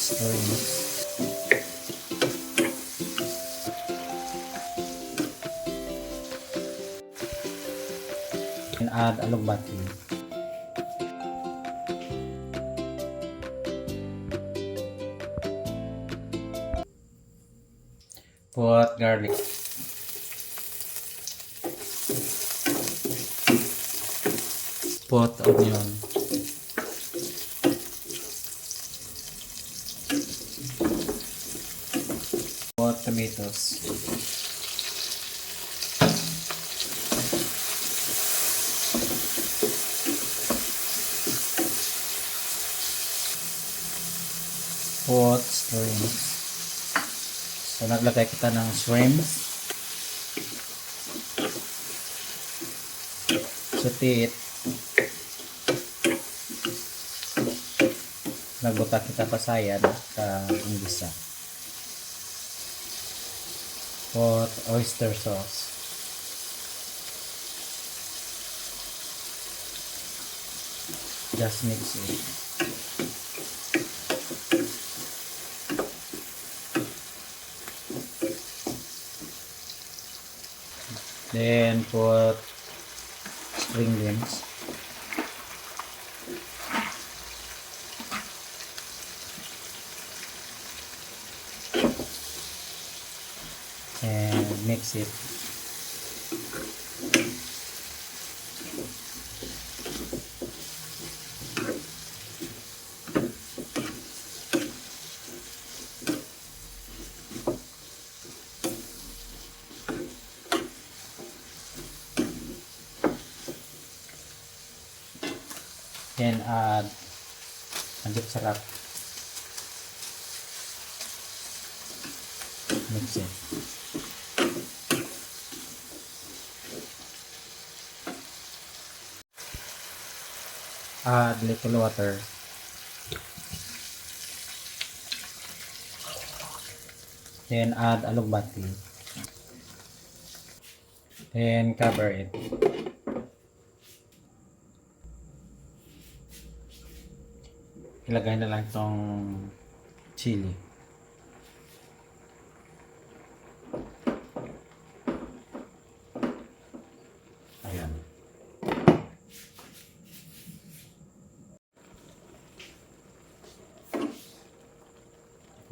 stirring. And add alugbati. Put garlic. Put onion. Put tomatoes. Put shrimps. So naglagay kita ng shrimps. Saute it. Nagbuta kita pasayan sa inggisa. Put oyster sauce. Just mix it. Then put spring beans. And mix it. Then add agit sarap. Mix it. Add little water. Then add alugbati. Then cover it. Ilagay na lang itong chili. Ayan.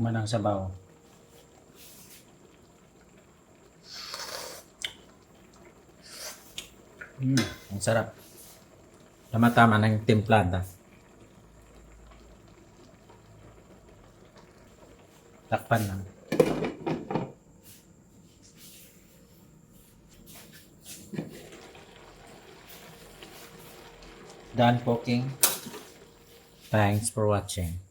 Tikman ang sabaw. Ang sarap. Tama-tama ng timplada. Takpan lang. Done cooking. Thanks for watching.